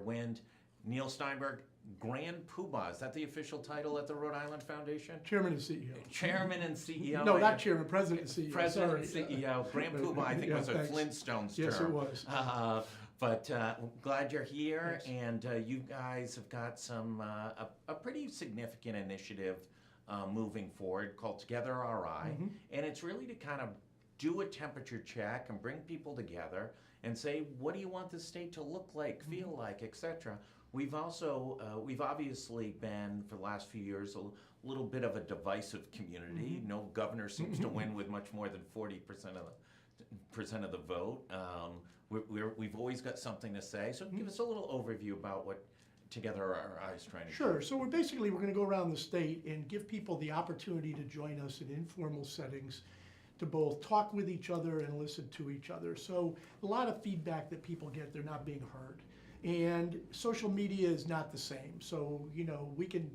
wind. Neil Steinberg, Grand Poobah, is that the official title at the Rhode Island Foundation? Chairman and CEO. Chairman and CEO. No, not chairman, president and CEO. President Sorry. and CEO. Grand Poobah, I think was a thanks. Flintstones term. Yes, it was. But glad you're here, Thanks. and you guys have got some a pretty significant initiative moving forward called Together RI, and it's really to kind of do a temperature check and bring people together and say, what do you want the state to look like, feel like, etc. We've also, we've obviously been, for the last few years, a little bit of a divisive community. No governor seems to win with much more than 40% of the vote. We've always got something to say. So give us a little overview about what Together RI is trying to do. Sure. So we're going to go around the state and give people the opportunity to join us in informal settings to both talk with each other and listen to each other. So a lot of feedback that people get, they're not being heard. And social media is not the same. So, you know, we can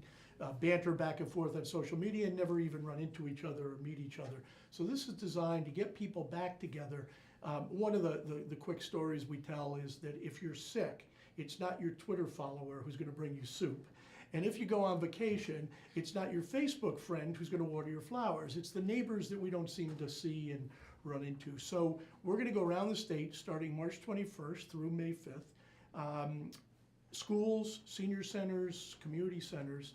banter back and forth on social media and never even run into each other or meet each other. So this is designed to get people back together. One of the quick stories we tell is that if you're sick, it's not your Twitter follower who's going to bring you soup. And if you go on vacation, it's not your Facebook friend who's going to water your flowers. It's the neighbors that we don't seem to see and run into. So we're going to go around the state starting March 21st through May 5th. Schools, senior centers, community centers,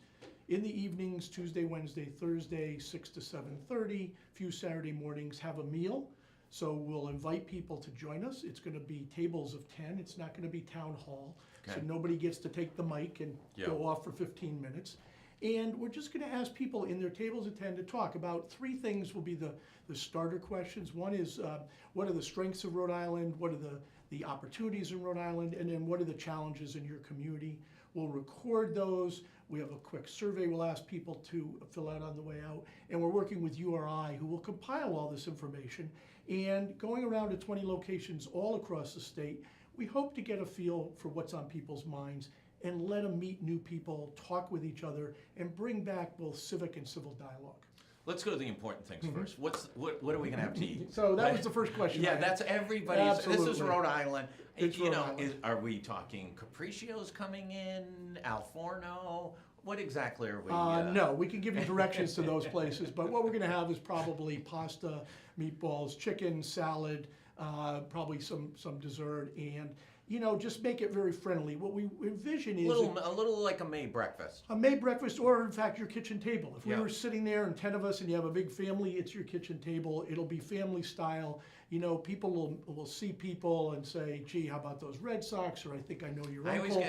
in the evenings, Tuesday, Wednesday, Thursday, 6 to 7:30, few Saturday mornings, have a meal. So we'll invite people to join us. It's going to be tables of 10. It's not going to be town hall. Okay. So nobody gets to take the mic and go off for 15 minutes. And we're just going to ask people in their tables of 10 to talk about three things will be the starter questions. One is, what are the strengths of Rhode Island? What are the opportunities in Rhode Island? And then what are the challenges in your community? We'll record those. We have a quick survey we'll ask people to fill out on the way out. And we're working with URI, who will compile all this information. And going around to 20 locations all across the state, we hope to get a feel for what's on people's minds and let them meet new people, talk with each other, and bring back both civic and civil dialogue. Let's go to the important things first. What are we going to have to eat? So that was the first question. Yeah, that's everybody's. Absolutely. This is Rhode Island. It's You Rhode know, Island. are we talking Capriccios coming in? Al Forno? What exactly are we? No, we can give you directions to those places, but what we're going to have is probably pasta, meatballs, chicken, salad, probably some dessert, and you know, just make it very friendly. What we envision is a little like a May breakfast. a May breakfast, or in fact your kitchen table. If we Yeah. were sitting there and 10 of us and you have a big family, it's your kitchen table. It'll be family style. You know, people will see people and say, gee, how about those Red Sox? Or I think I know your I uncle.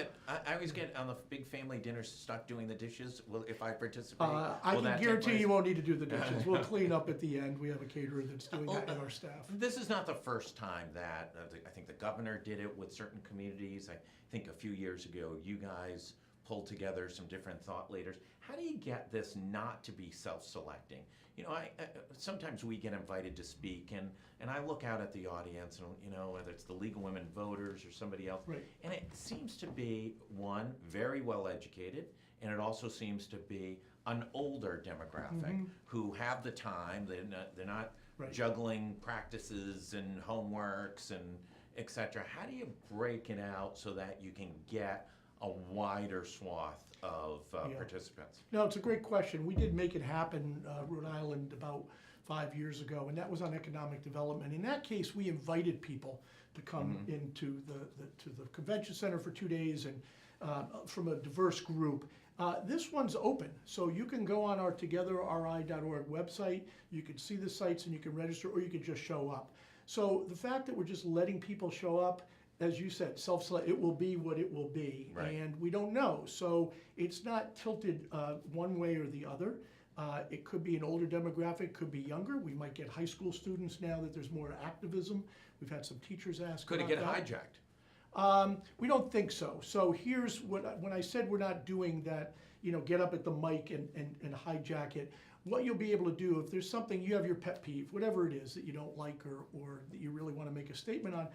always get on the big family dinners stuck doing the dishes. Well, if I participate, I will can that take guarantee place? you won't need to do the dishes. We'll clean up at the end. We have a caterer that's doing that in our staff. This is not the first time that I think the governor did it with certain communities. I think a few years ago, you guys pulled together some different thought leaders. How do you get this not to be self-selecting? You know, sometimes we get invited to speak, and I look out at the audience, and you know, whether it's the League of Women Voters or somebody else, Right. and it seems to be one very well educated, and it also seems to be an older demographic who have the time. They're not Right. juggling practices and homeworks and etc. How do you break it out so that you can get a wider swath of participants? No, it's a great question. We did make it happen, Rhode Island, about 5 years ago, and that was on economic development. In that case, we invited people to come into the convention center for 2 days and from a diverse group. This one's open, so you can go on our togetherri.org website, you can see the sites and you can register, or you can just show up. So the fact that we're just letting people show up, as you said, self-select, it will be what it will be, Right. and we don't know. So it's not tilted one way or the other. It could be an older demographic, could be younger. We might get high school students now that there's more activism. We've had some teachers ask Could it about get that. hijacked? We don't think so. So here's when I said we're not doing that, you know, get up at the mic and hijack it. What you'll be able to do, if there's something, you have your pet peeve, whatever it is that you don't like or that you really want to make a statement on,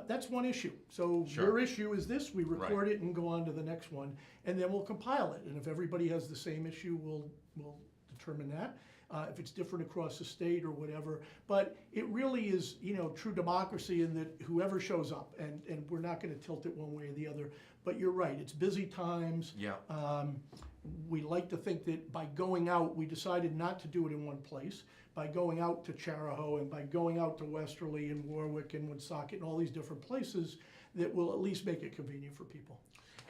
that's one issue. So Sure. your issue is this, we record Right. it and go on to the next one, and then we'll compile it. And if everybody has the same issue, we'll determine that. if it's different across the state or whatever. But it really is, true democracy in that whoever shows up, and we're not going to tilt it one way or the other. But you're right, it's busy times. Yeah. We like to think that by going out, we decided not to do it in one place. By going out to Charahoe and by going out to Westerly and Warwick and Woonsocket and all these different places, that will at least make it convenient for people.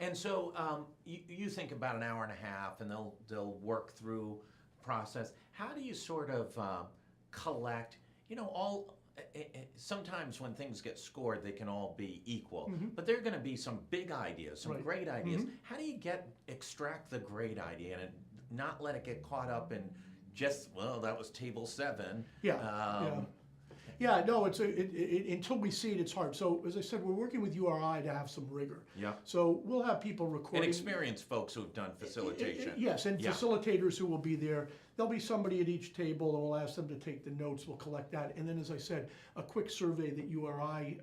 And so you think about an hour and a half, and they'll work through process. How do you sort of collect? Sometimes when things get scored, they can all be equal, but there are going to be some big ideas, some Right. great ideas. How do you extract the great idea and not let it get caught up in just, well, that was table 7? Yeah, no, until we see it, it's hard. So as I said, we're working with URI to have some rigor. Yeah. So we'll have people recording. And experienced folks who've done facilitation. Yes, and Yeah. facilitators who will be there. There'll be somebody at each table, and we'll ask them to take the notes. We'll collect that. And then, as I said, a quick survey that URI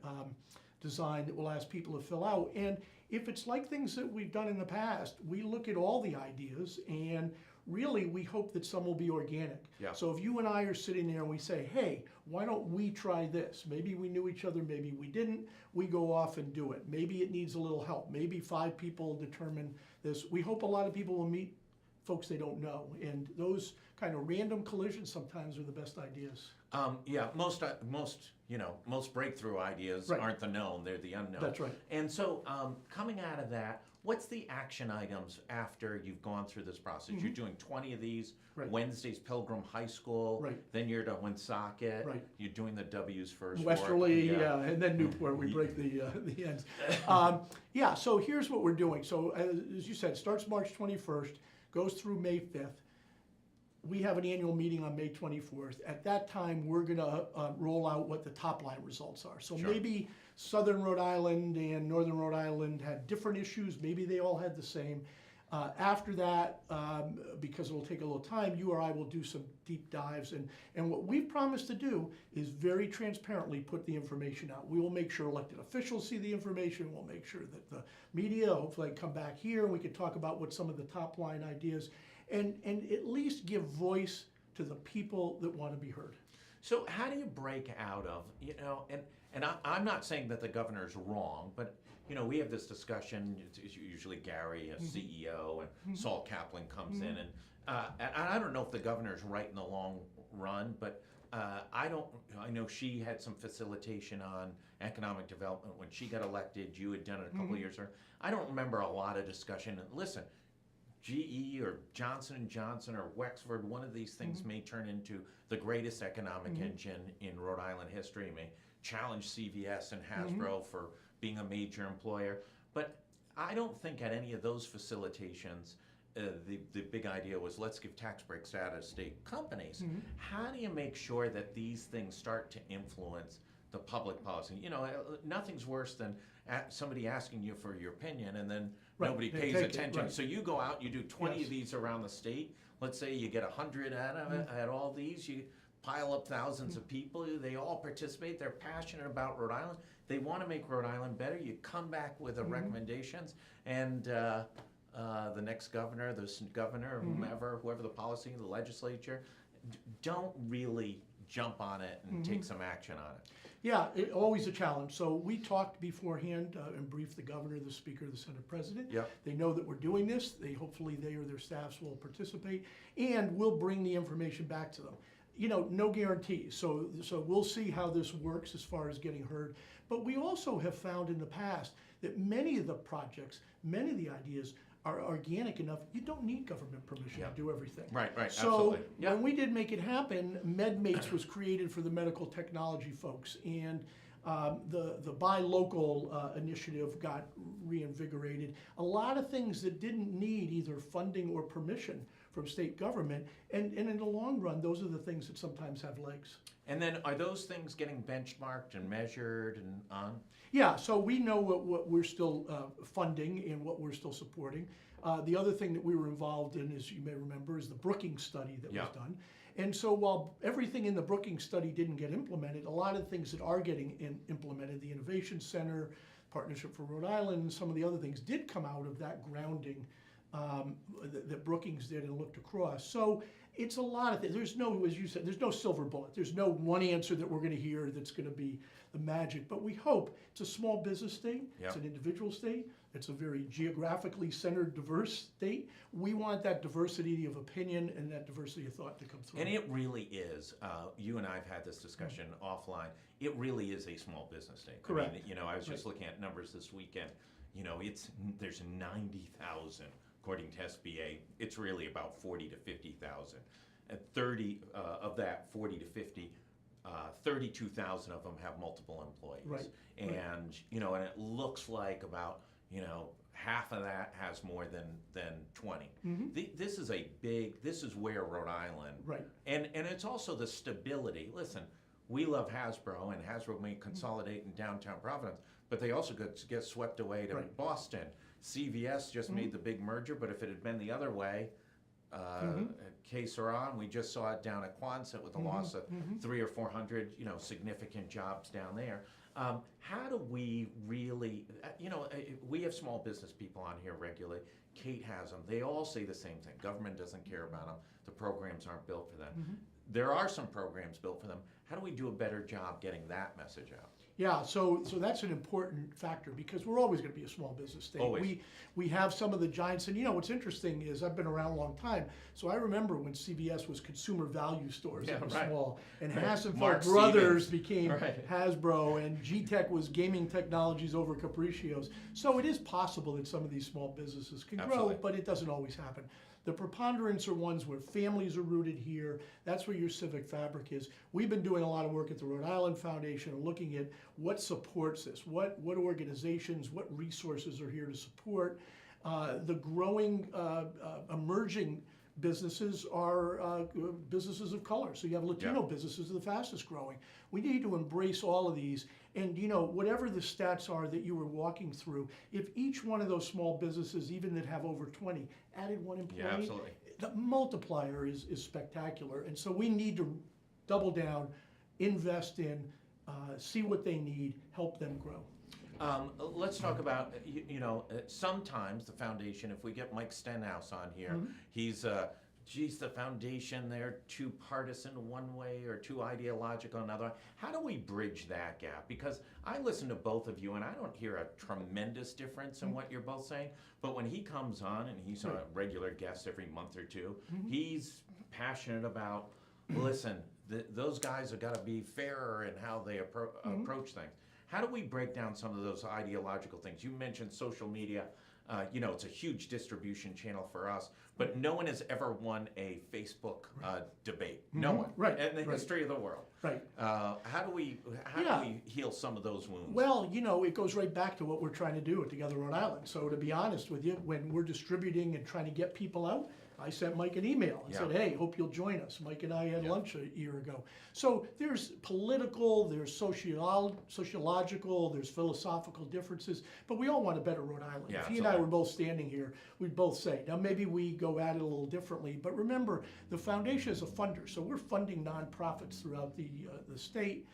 designed that we'll ask people to fill out. And if it's like things that we've done in the past, we look at all the ideas, and really we hope that some will be organic. Yeah. So if you and I are sitting there and we say, hey, why don't we try this? Maybe we knew each other, maybe we didn't. We go off and do it. Maybe it needs a little help. Maybe 5 people determine this. We hope a lot of people will meet folks they don't know. And those kind of random collisions sometimes are the best ideas. Most breakthrough ideas Right. aren't the known, they're the unknown. That's right. And so coming out of that, what's the action items after you've gone through this process? You're doing 20 of these. Right. Wednesday's Pilgrim High School. Right. Then you're to Woonsocket. Right. You're doing the W's first. Westerly, and then Newport, we break the ends. So here's what we're doing. So as you said, starts March 21st, goes through May 5th. We have an annual meeting on May 24th. At that time, we're gonna roll out what the top line results are. So Sure. maybe Southern Rhode Island and Northern Rhode Island had different issues. Maybe they all had the same. After that, because it'll take a little time, URI will do some deep dives. And what we've promised to do is very transparently put the information out. We will make sure elected officials see the information. We'll make sure that the media, hopefully, come back here and we can talk about what some of the top line ideas, and at least give voice to the people that want to be heard. So how do you break out of, and I'm not saying that the governor's wrong, but we have this discussion. It's usually Gary, a CEO, and Saul Kaplan comes in, and I don't know if the governor's right in the long run, but I know she had some facilitation on economic development when she got elected. You had done it a couple of years ago. I don't remember a lot of discussion. Listen, GE or Johnson & Johnson or Wexford, one of these things may turn into the greatest economic engine in Rhode Island history, may challenge CVS and Hasbro for being a major employer. But I don't think at any of those facilitations, the big idea was let's give tax breaks to out-of-state companies. How do you make sure that these things start to influence the public policy? Nothing's worse than somebody asking you for your opinion and then nobody pays attention. So you go out, you do 20 of these around the state. Let's say you get 100 out of it, at all these. You pile up thousands of people. They all participate. They're passionate about Rhode Island. They want to make Rhode Island better. You come back with the recommendations, and the next governor, whoever the policy, the legislature, don't really jump on it and take some action on it. Yeah, always a challenge. So we talked beforehand and briefed the governor, the speaker, the Senate president. Yep. They know that we're doing this. Hopefully they or their staffs will participate, and we'll bring the information back to them. No guarantees. So we'll see how this works as far as getting heard. But we also have found in the past that many of the projects, many of the ideas are organic enough. You don't need government permission to do everything. Right, So absolutely. when we did make it happen, MedMates was created for the medical technology folks, and the Buy Local initiative got reinvigorated. A lot of things that didn't need either funding or permission from state government, and in the long run, those are the things that sometimes have legs. And then are those things getting benchmarked and measured and on? Yeah, so we know what we're still funding and what we're still supporting. The other thing that we were involved in, as you may remember, is the Brookings study that was done. And so while everything in the Brookings study didn't get implemented, a lot of things that are getting implemented, the Innovation Center, Partnership for Rhode Island, and some of the other things did come out of that grounding that Brookings did and looked across. So It's a lot of things. There's no, as you said, there's no silver bullet. There's no one answer that we're going to hear that's going to be the magic. But we hope it's a small business state. Yep. It's an individual state. It's a very geographically centered, diverse state. We want that diversity of opinion and that diversity of thought to come through. And it really is. You and I have had this discussion offline. It really is a small business state. Correct. I mean, I was just looking at numbers this weekend. There's 90,000 according to SBA. It's really about 40 to 50,000. And 30 of that 40 to 50. 32,000 of them have multiple employees. Right. And and it looks like about half of that has more than 20. This is where Rhode Island. Right. And it's also the stability. Listen, we love Hasbro, and Hasbro may consolidate in downtown Providence, but they also get swept away to Boston. CVS just made the big merger, but if it had been the other way, Que Sera, we just saw it down at Quonset with the loss of 300 or 400, significant jobs down there. How do we really, we have small business people on here regularly. Kate has them. They all say the same thing. Government doesn't care about them. The programs aren't built for them. There are some programs built for them. How do we do a better job getting that message out? Yeah, so that's an important factor because we're always going to be a small business state. Always. We have some of the giants, and what's interesting is I've been around a long time, so I remember when CVS was consumer value stores that were small, and Hasselhoff Brothers became Hasbro, and G-Tech was gaming technologies over Capriccio's. So it is possible that some of these small businesses can grow, but it doesn't always happen. The preponderance are ones where families are rooted here. That's where your civic fabric is. We've been doing a lot of work at the Rhode Island Foundation, looking at what supports this, what organizations, what resources are here to support. The growing, emerging businesses are businesses of color. So you have Latino businesses are the fastest growing. We need to embrace all of these. And whatever the stats are that you were walking through, if each one of those small businesses, even that have over 20, added one employee, the multiplier is spectacular. And so we need to double down, invest in, see what they need, help them grow. Let's talk about, sometimes the foundation, if we get Mike Stenhouse on here, he's, the foundation, they're too partisan one way or too ideological another. How do we bridge that gap? Because I listen to both of you and I don't hear a tremendous difference in what you're both saying, but when he comes on, and he's a regular guest every month or two, he's passionate about, listen, those guys have got to be fairer in how they approach things. How do we break down some of those ideological things? You mentioned social media. It's a huge distribution channel for us, but no one has ever won a Facebook debate. No one. In the history of the world. How do we heal some of those wounds? Well, it goes right back to what we're trying to do at Together Rhode Island. So to be honest with you, when we're distributing and trying to get people out, I sent Mike an email and said, hey, hope you'll join us. Mike and I had lunch a year ago. So there's political, there's sociological, there's philosophical differences, but we all want a better Rhode Island. If he and I were both standing here, we'd both say, now maybe we go at it a little differently, but remember, the foundation is a funder, so we're funding nonprofits throughout the state.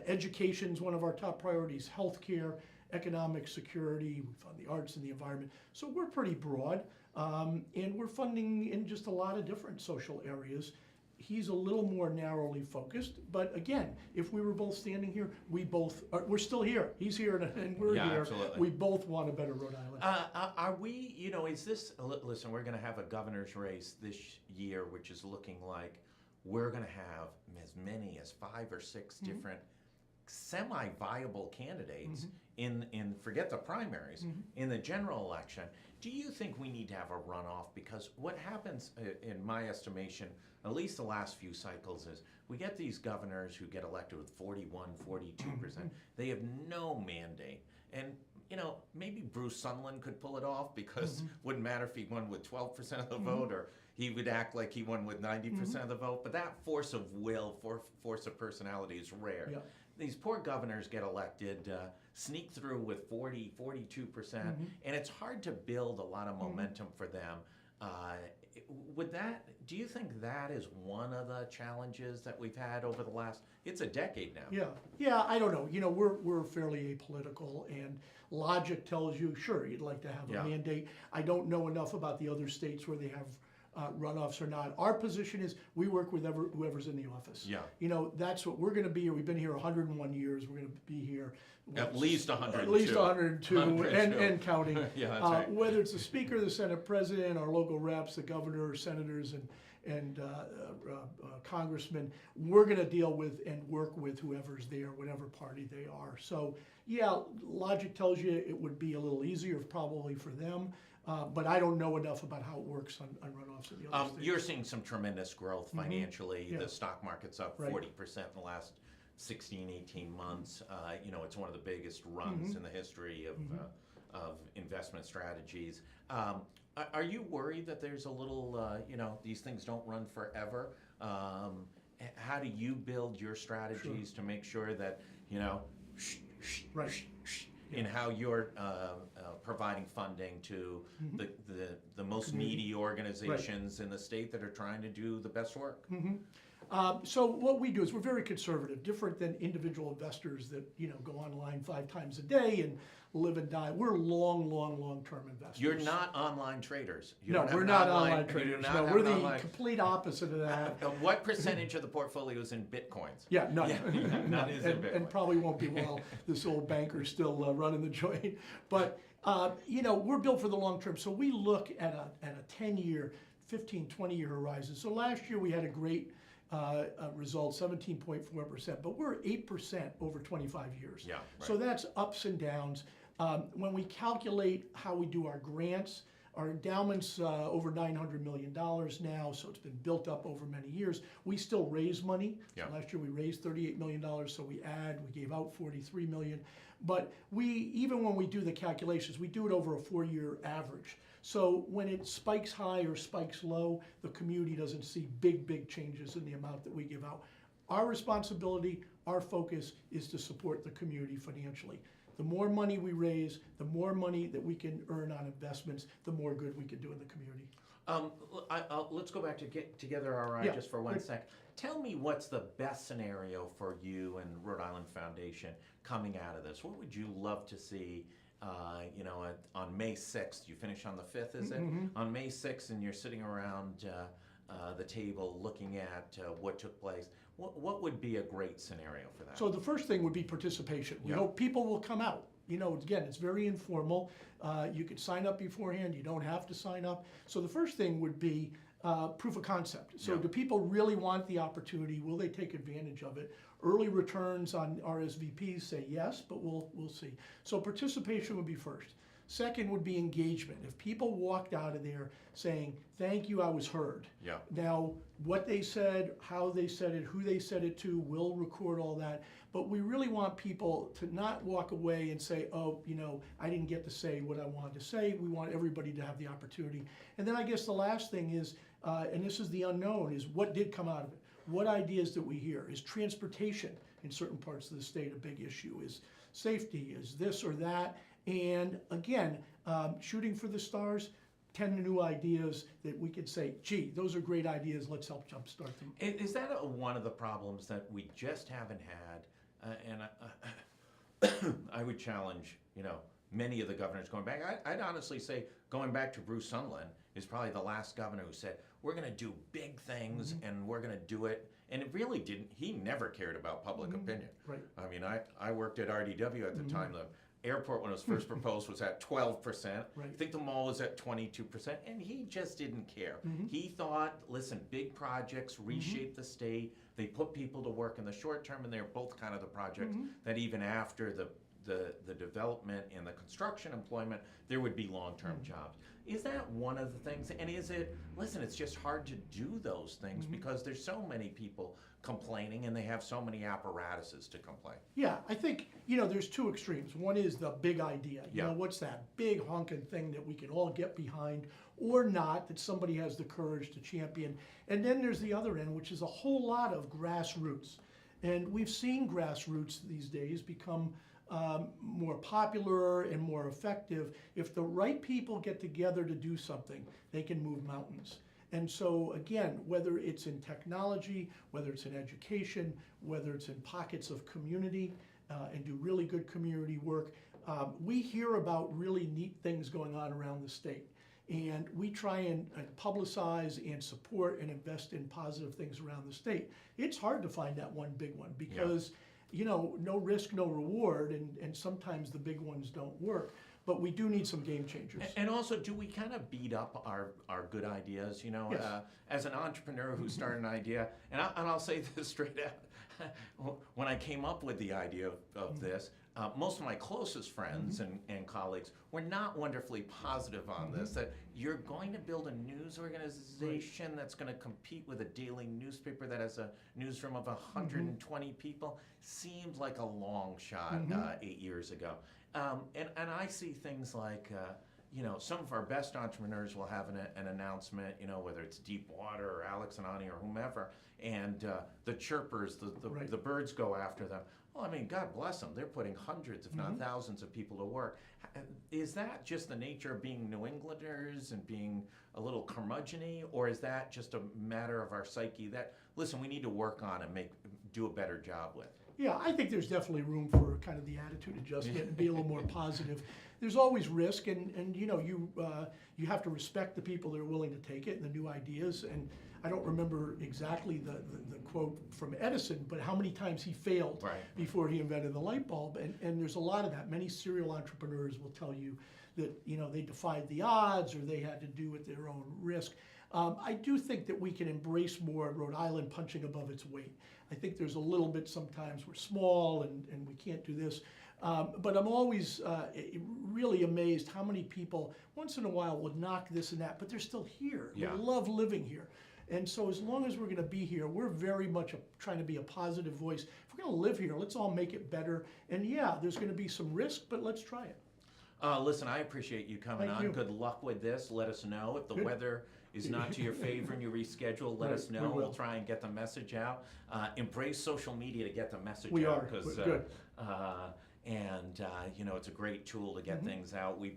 Education is one of our top priorities, healthcare, economic security, we fund the arts and the environment. So we're pretty broad. And we're funding in just a lot of different social areas. He's a little more narrowly focused, but again, if we were both standing here, we're still here. He's here and we're here. Absolutely. We both want a better Rhode Island. Are we, is this, listen, we're going to have a governor's race this year, which is looking like we're going to have as many as 5 or 6 different semi-viable candidates in forget the primaries, in the general election. Do you think we need to have a runoff? Because what happens, in my estimation, at least the last few cycles, is we get these governors who get elected with 41, 42%. They have no mandate. And, maybe Bruce Sunland could pull it off because it wouldn't matter if he won with 12% of the vote or he would act like he won with 90% of the vote. But that force of will, force of personality is rare. Yeah. These poor governors get elected, sneak through with 40, 42%, and it's hard to build a lot of momentum for them. Do you think that is one of the challenges that we've had over the last, it's a decade now? Yeah, I don't know. We're fairly apolitical, and logic tells you, sure, you'd like to have a mandate. I don't know enough about the other states where they have runoffs or not. Our position is we work with whoever's in the office. Yeah. You know, that's what we're going to be here. We've been here 101 years. We're going to be here. At least 102. At least 102, 102. and counting. Yeah, that's right. Whether it's the Speaker, the Senate President, our local reps, the governor, senators, and congressmen, we're going to deal with and work with whoever's there, whatever party they are. So, yeah, logic tells you it would be a little easier probably for them, but I don't know enough about how it works on runoffs in the other states. You're seeing some tremendous growth financially. Yeah. The stock market's up Right. 40% in the last 16, 18 months. You know, it's one of the biggest runs in the history of investment strategies. Are you worried that there's a little, you know, these things don't run forever? How do you build your strategies to make sure that, you know, Right. in how you're providing funding to the most needy organizations in the state that are trying to do the best work? So what we do is we're very conservative, different than individual investors that, you know, go online 5 times a day and live and die. We're long-term investors. You're not online traders. You No, don't have we're an not online online traders. You do not No, have we're an the online- complete opposite of that. What percentage of the portfolio is in bitcoins? Yeah, none. Yeah, none is in Bitcoin. And probably won't be while this old banker's still running the joint. But, you know, we're built for the long term. So we look at a 10-year, 15, 20-year horizon. So last year we had a great result, 17.4%, but we're 8% over 25 years. Yeah, So that's ups and downs. When we calculate how we do our grants, our endowment's over $900 million now, so it's been built up over many years. We still raise money. Yeah. So last year we raised $38 million, so we gave out $43 million. But even when we do the calculations, we do it over a 4-year average. So when it spikes high or spikes low, the community doesn't see big changes in the amount that we give out. Our responsibility, our focus is to support the community financially. The more money we raise, the more money that we can earn on investments, the more good we can do in the community. Let's go back to Get Together RI Yeah, just for one good. sec. Tell me what's the best scenario for you and Rhode Island Foundation coming out of this? What would you love to see? You know, on May 6th, you finish on the 5th, is it? On May 6th, and you're sitting around the table looking at what took place. What would be a great scenario for that? So the first thing would be participation. We Yeah. hope people will come out. You know, again, it's very informal. You could sign up beforehand. You don't have to sign up. So the first thing would be proof of concept. So Yeah. do people really want the opportunity? Will they take advantage of it? Early returns on RSVPs say yes, but we'll see. So participation would be first. Second would be engagement. If people walked out of there saying, thank you, I was heard. Yeah. Now, what they said, how they said it, who they said it to, we'll record all that. But we really want people to not walk away and say, oh, you know, I didn't get to say what I wanted to say. We want everybody to have the opportunity. And then I guess the last thing is, and this is the unknown, is what did come out of it? What ideas did we hear? Is transportation in certain parts of the state a big issue? Is safety? Is this or that? And again, shooting for the stars, 10 new ideas that we could say, gee, those are great ideas, let's help jumpstart them. Is that one of the problems that we just haven't had? I would challenge, you know, many of the governors going back. I'd honestly say going back to Bruce Sunland is probably the last governor who said, we're going to do big things and we're going to do it. And it really didn't, he never cared about public opinion. Right. I mean, I worked at RDW at the time. The airport, when it was first proposed, was at 12%. Right. I think the mall was at 22%, and he just didn't care. He thought, listen, big projects reshape the state. They put people to work in the short term, and they're both kind of the projects that even after the development and the construction employment, there would be long-term jobs. Is that one of the things? And is it, listen, it's just hard to do those things because there's so many people complaining and they have so many apparatuses to complain. Yeah, I think, you know, there's two extremes. One is the big idea. You Yeah. know, what's that big honking thing that we can all get behind or not, that somebody has the courage to champion. And then there's the other end, which is a whole lot of grassroots. And we've seen grassroots these days become more popular and more effective. If the right people get together to do something, they can move mountains. And so again, whether it's in technology, whether it's in education, whether it's in pockets of community and do really good community work, we hear about really neat things going on around the state. And we try and publicize and support and invest in positive things around the state. It's hard to find that one big one because, you know, no risk, no reward, and sometimes the big ones don't work. But we do need some game changers. And also, do we kind of beat up our good ideas? You know, Yes. as an entrepreneur who started an idea, and I'll say this straight out, when I came up with the idea of this, most of my closest friends and colleagues were not wonderfully positive on this, that you're going to build a news organization that's going to compete with a daily newspaper that has a newsroom of 120 people. Seemed like a long shot 8 years ago. And I see things like, you know, some of our best entrepreneurs will have an announcement, you know, whether it's Deepwater or Alex and Ani or whomever, and the chirpers, the birds go after them. Well, I mean, God bless them. They're putting hundreds, if not thousands, of people to work. Is that just the nature of being New Englanders and being a little curmudgeon-y, or is that just a matter of our psyche that, listen, we need to work on and do a better job with? Yeah, I think there's definitely room for kind of the attitude adjustment and be a little more positive. There's always risk, and you know, you have to respect the people that are willing to take it and the new ideas. And I don't remember exactly the quote from Edison, but how many times he failed before he invented the light bulb. And there's a lot of that. Many serial entrepreneurs will tell you that, you know, they defied the odds or they had to do at their own risk. I do think that we can embrace more Rhode Island punching above its weight. I think there's a little bit sometimes we're small and we can't do this. But I'm always really amazed how many people once in a while would knock this and that, but they're still here. They love living here. And so as long as we're going to be here, we're very much trying to be a positive voice. If we're going to live here, let's all make it better. And yeah, there's going to be some risk, but let's try it. Listen, I appreciate you coming on. Good luck with this. Let us know if the weather is not to your favor and you reschedule. Let us know. We'll try and get the message out. Embrace social media to get the message out. We are. Good. You know, it's a great tool to get things out. We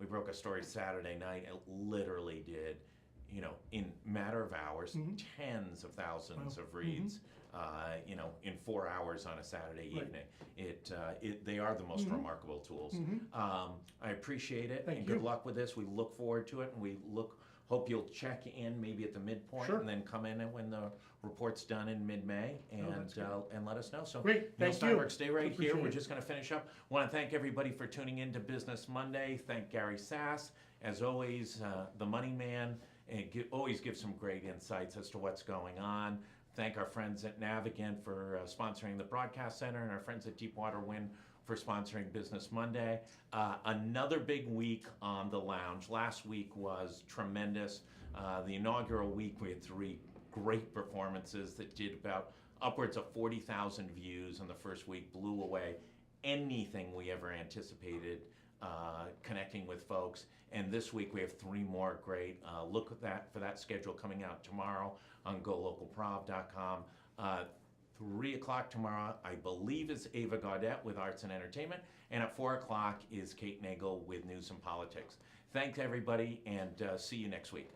broke a story Saturday night. It literally did, you know, in matter of hours, tens of thousands of reads. You know, in 4 hours on a Saturday evening. They are the most remarkable tools. I appreciate it, and good luck with this. We look forward to it, and we hope you'll check in maybe at the midpoint, and then come in when the report's done in mid-May, and let us know. So, great, Neil thank Steinberg, you. stay right here. We're just going to finish up. Want to thank everybody for tuning in to Business Monday. Thank Gary Sass, as always, the money man, and always gives some great insights as to what's going on. Thank our friends at Navigant for sponsoring the Broadcast Center, and our friends at Deepwater Wind for sponsoring Business Monday. Another big week on the lounge. Last week was tremendous. The inaugural week, we had 3 great performances that did about upwards of 40,000 views in the first week, blew away anything we ever anticipated connecting with folks. And this week we have 3 more great. Look at for that schedule coming out tomorrow on GoLocalProv.com. 3 o'clock tomorrow, I believe, is Ava Gaudette with Arts and Entertainment. And at 4 o'clock is Kate Nagel with News and Politics. Thanks, everybody, and see you next week.